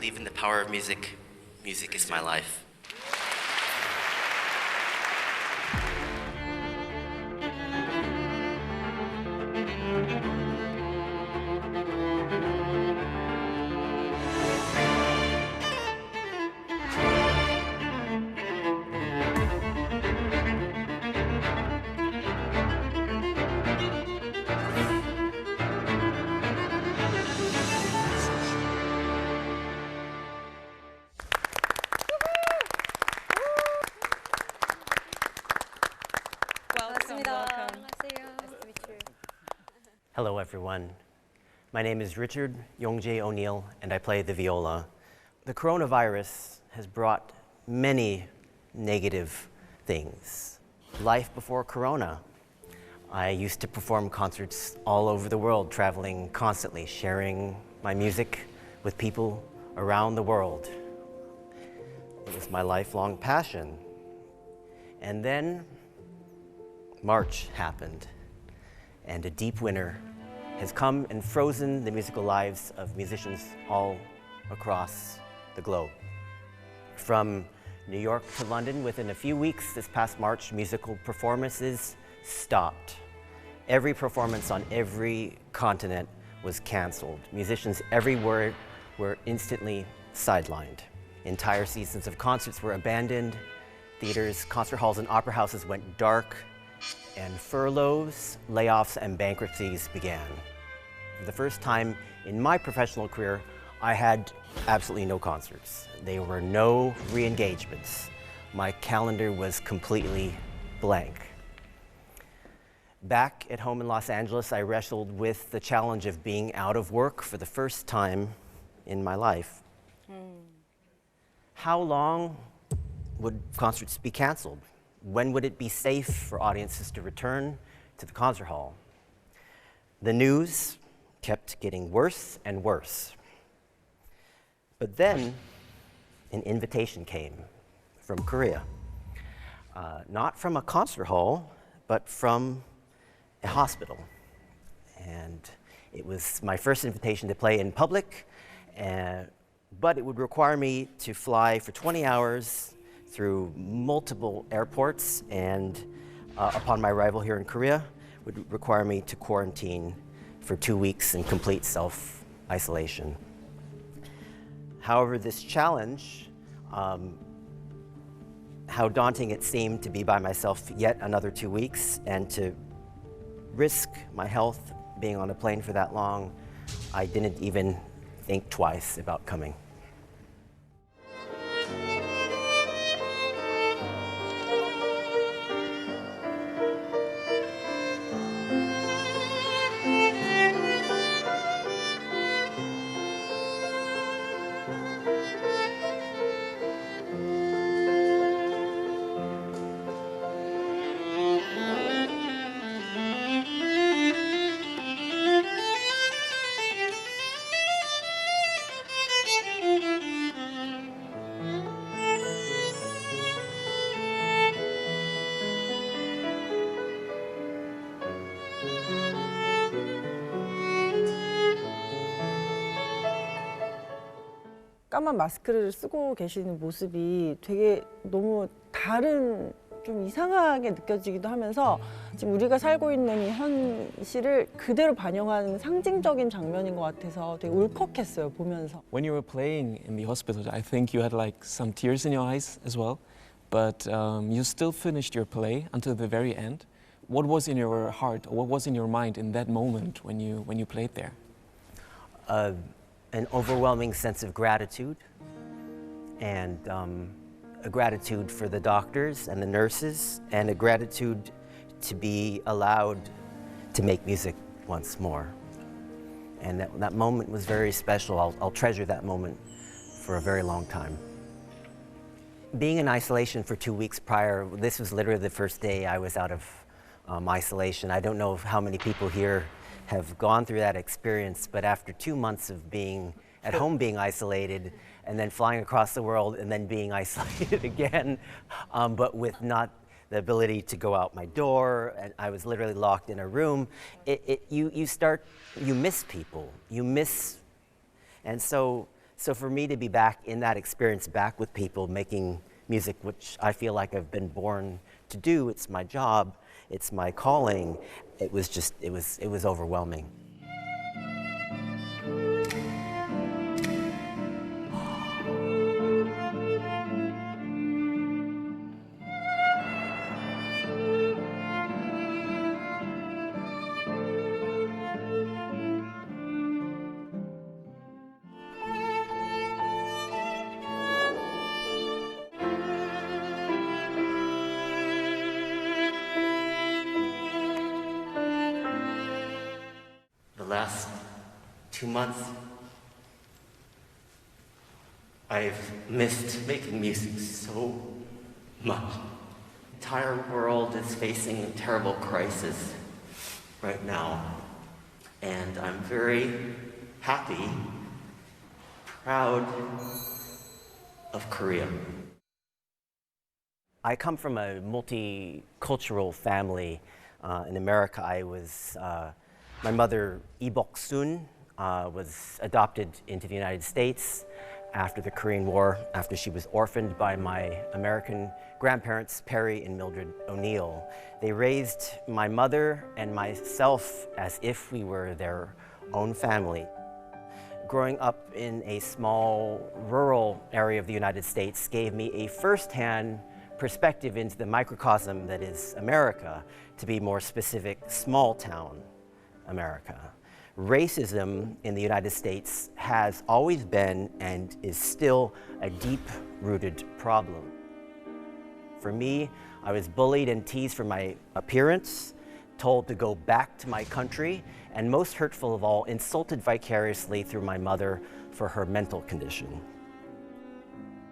believe in the power of music. Music is my life. Hello everyone. My name is Richard Yongjae O'Neill and I play the viola. The coronavirus has brought many negative things. Life before corona. I used to perform concerts all over the world, traveling constantly, sharing my music with people around the world. It was my lifelong passion. And then March happened, and a deep winter has come and frozen the musical lives of musicians all across the globe. From New York to London, within a few weeks this past March, musical performances stopped. Every performance on every continent was canceled. Musicians everywhere were instantly sidelined. Entire seasons of concerts were abandoned. Theaters, concert halls, and opera houses went dark, and furloughs, layoffs, and bankruptcies began. For the first time in my professional career, I had absolutely no concerts. There were no re-engagements. My calendar was completely blank. Back at home in Los Angeles, I wrestled with the challenge of being out of work for the first time in my life. How long would concerts be canceled? When would it be safe for audiences to return to the concert hall? The news kept getting worse and worse. But then an invitation came from Korea. Not from a concert hall, but from a hospital. And it was my first invitation to play in public, but it would require me to fly for 20 hours through multiple airports, and upon my arrival here in Korea, would require me to quarantine for 2 weeks in complete self-isolation. However, this challenge, how daunting it seemed to be by myself yet another 2 weeks and to risk my health being on a plane for that long, I didn't even think twice about coming. 까만 마스크를 쓰고 계시는 모습이 되게 너무 다른, 좀 이상하게 느껴지기도 하면서 지금 우리가 살고 있는 이 현실을 그대로 반영하는 상징적인 장면인 것 같아서 되게 울컥했어요, 보면서. When you were playing in the hospital, I think you had like some tears in your eyes as well, but you still finished your play until the very end. What was in your heart, or what was in your mind in that moment when you played there? An overwhelming sense of gratitude, and a gratitude for the doctors and the nurses, and a gratitude to be allowed to make music once more. And that moment was very special. I'll treasure that moment for a very long time. Being in isolation for 2 weeks prior, this was literally the first day I was out of isolation. I don't know how many people here have gone through that experience, but after 2 months of being at home, being isolated, and then flying across the world, and then being isolated again, but with not the ability to go out my door, and I was literally locked in a room, you miss people, and so So for me to be back in that experience, back with people making music, which I feel like I've been born to do, it's my job, it's my calling, it was overwhelming. The last 2 months, I've missed making music so much. The entire world is facing a terrible crisis right now, and I'm very happy, proud of Korea. I come from a multicultural family. In America, my mother, Lee Bok-sun, was adopted into the United States after the Korean War, after she was orphaned by my American grandparents, Perry and Mildred O'Neill. They raised my mother and myself as if we were their own family. Growing up in a small rural area of the United States gave me a firsthand perspective into the microcosm that is America, to be more specific, small town America. Racism in the United States has always been and is still a deep-rooted problem. For me, I was bullied and teased for my appearance, told to go back to my country, and most hurtful of all, insulted vicariously through my mother for her mental condition.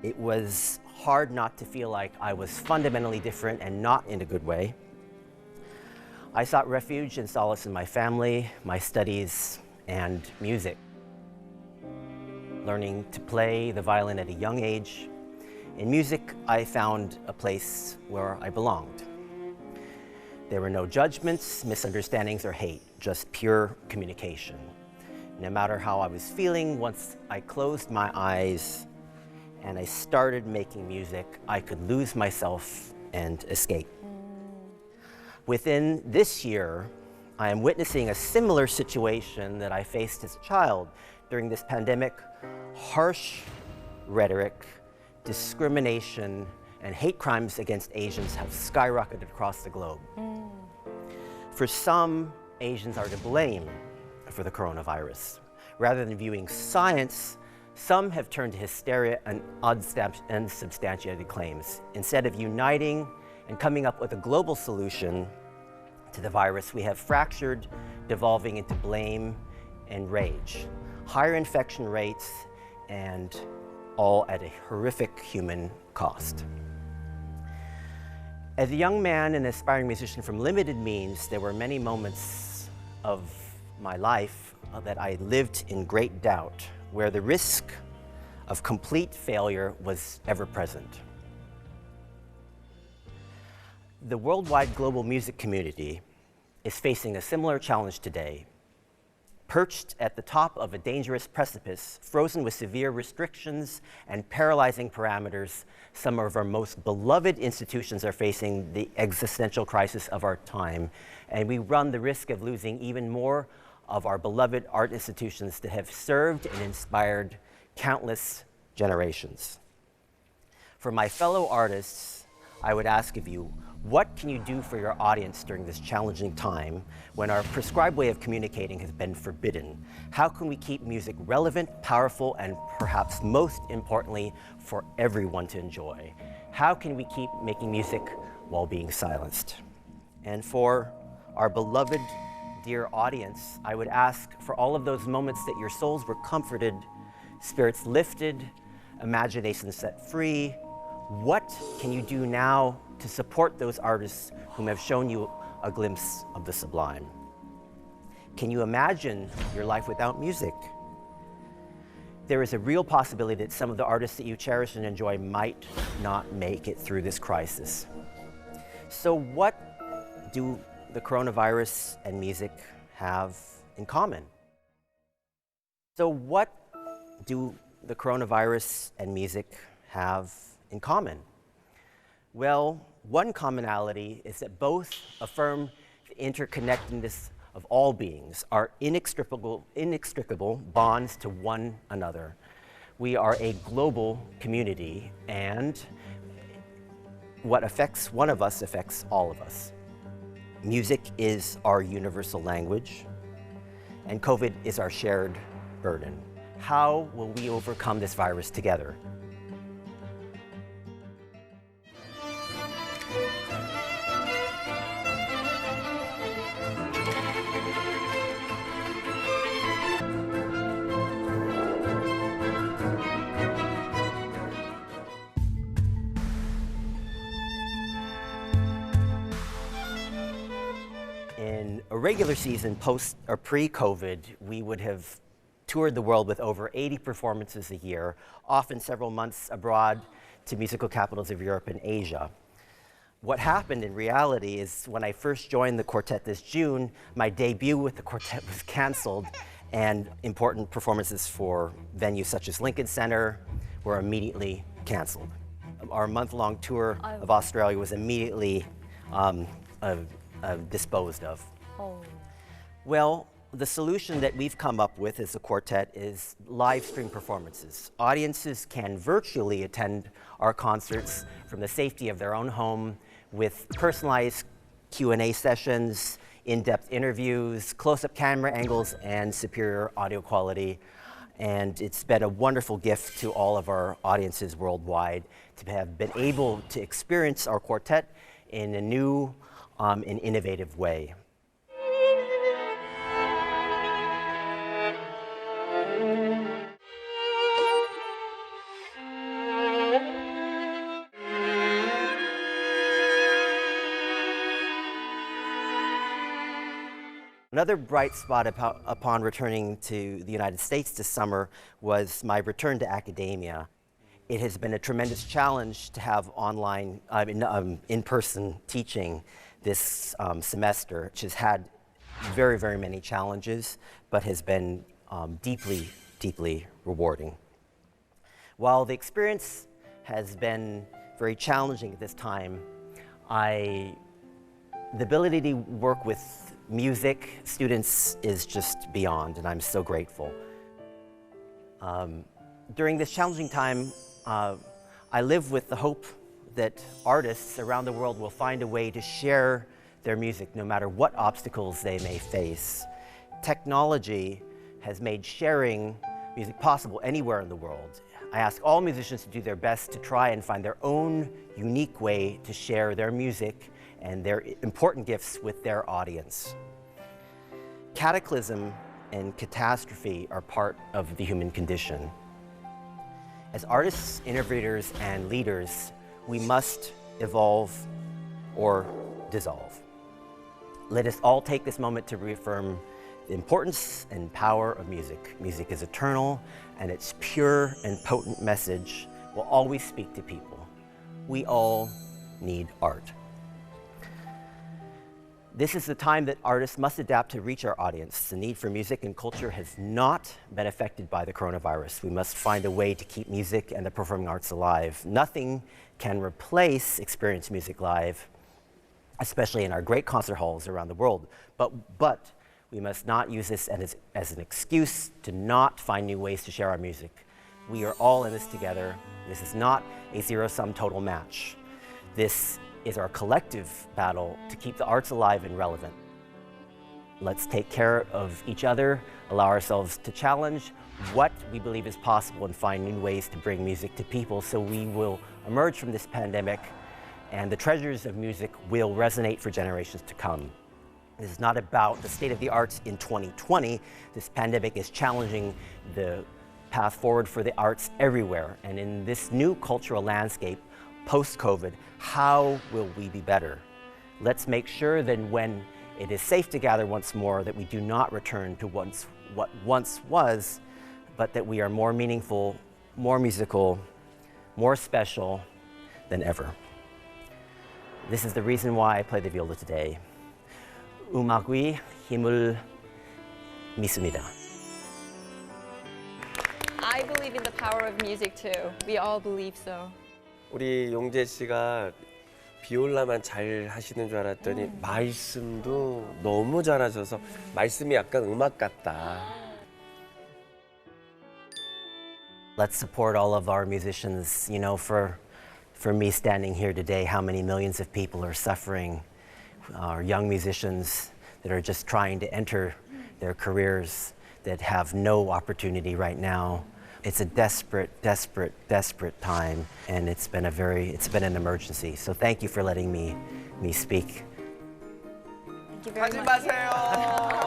It was hard not to feel like I was fundamentally different and not in a good way. I sought refuge and solace in my family, my studies, and music. Learning to play the violin at a young age, in music I found a place where I belonged. There were no judgments, misunderstandings, or hate, just pure communication. No matter how I was feeling, once I closed my eyes and I started making music, I could lose myself and escape. Within this year, I am witnessing a similar situation that I faced as a child. During this pandemic, harsh rhetoric, discrimination, and hate crimes against Asians have skyrocketed across the globe. For some, Asians are to blame for the coronavirus. Rather than viewing science, some have turned to hysteria and unsubstantiated claims. Instead of uniting and coming up with a global solution to the virus, we have fractured, devolving into blame and rage. Higher infection rates, and all at a horrific human cost. As a young man and aspiring musician from limited means, there were many moments of my life that I lived in great doubt, where the risk of complete failure was ever present. The worldwide global music community is facing a similar challenge today. Perched at the top of a dangerous precipice, frozen with severe restrictions and paralyzing parameters, some of our most beloved institutions are facing the existential crisis of our time, and we run the risk of losing even more of our beloved art institutions that have served and inspired countless generations. For my fellow artists, I would ask of you, what can you do for your audience during this challenging time when our prescribed way of communicating has been forbidden? How can we keep music relevant, powerful, and perhaps most importantly, for everyone to enjoy? How can we keep making music while being silenced? And for our beloved, dear audience, I would ask for all of those moments that your souls were comforted, spirits lifted, imaginations set free. What can you do now to support those artists whom have shown you a glimpse of the sublime? Can you imagine your life without music? There is a real possibility that some of the artists that you cherish and enjoy might not make it through this crisis. So what do the coronavirus and music have in common? So what do the coronavirus and music have in common? Well, one commonality is that both affirm the interconnectedness of all beings, our inextricable bonds to one another. We are a global community, and what affects one of us affects all of us. Music is our universal language, and COVID is our shared burden. How will we overcome this virus together? In a regular season, post or pre-COVID, we would have toured the world with over 80 performances a year, often several months abroad to musical capitals of Europe and Asia. What happened in reality is when I first joined the quartet this June, my debut with the quartet was canceled, and important performances for venues such as Lincoln Center were immediately canceled. Our month-long tour of Australia was immediately disposed of. Well, the solution that we've come up with as a quartet is live stream performances. Audiences can virtually attend our concerts from the safety of their own home with personalized Q&A sessions, in-depth interviews, close-up camera angles, and superior audio quality. And it's been a wonderful gift to all of our audiences worldwide to have been able to experience our quartet in a new and innovative way. Another bright spot upon returning to the United States this summer was my return to academia. It has been a tremendous challenge to have online, in-person teaching this semester, which has had very, very many challenges, but has been deeply, deeply rewarding. While the experience has been very challenging at this time, the ability to work with music students is just beyond, and I'm so grateful. During this challenging time, I live with the hope that artists around the world will find a way to share their music no matter what obstacles they may face. Technology has made sharing music possible anywhere in the world. I ask all musicians to do their best to try and find their own unique way to share their music and their important gifts with their audience. Cataclysm and catastrophe are part of the human condition. As artists, innovators, and leaders, we must evolve or dissolve. Let us all take this moment to reaffirm the importance and power of music. Music is eternal, and its pure and potent message will always speak to people. We all need art. This is the time that artists must adapt to reach our audience. The need for music and culture has not been affected by the coronavirus. We must find a way to keep music and the performing arts alive. Nothing can replace experienced music live, especially in our great concert halls around the world. But we must not use this as an excuse to not find new ways to share our music. We are all in this together. This is not a zero-sum total match. This is our collective battle to keep the arts alive and relevant. Let's take care of each other, allow ourselves to challenge what we believe is possible and find new ways to bring music to people so we will emerge from this pandemic and the treasures of music will resonate for generations to come. This is not about the state of the arts in 2020. This pandemic is challenging the path forward for the arts everywhere. And in this new cultural landscape, post-COVID, how will we be better? Let's make sure that when it is safe to gather once more, that we do not return to what once was, but that we are more meaningful, more musical, more special than ever. This is the reason why I play the viola today. 음악'이 힘을 믿습니다. I believe in the power of music too. We all believe so. 우리 용재 씨가 비올라만 잘 하시는 줄 알았더니 말씀도 너무 잘하셔서 말씀이 약간 음악 같다. Let's support all of our musicians. You know, for me standing here today, how many millions of people are suffering, our young musicians that are just trying to enter their careers that have no opportunity right now. It's a desperate, desperate, desperate time, and it's been an emergency. So thank you for letting me speak. Thank you very 가지 much. 마세요.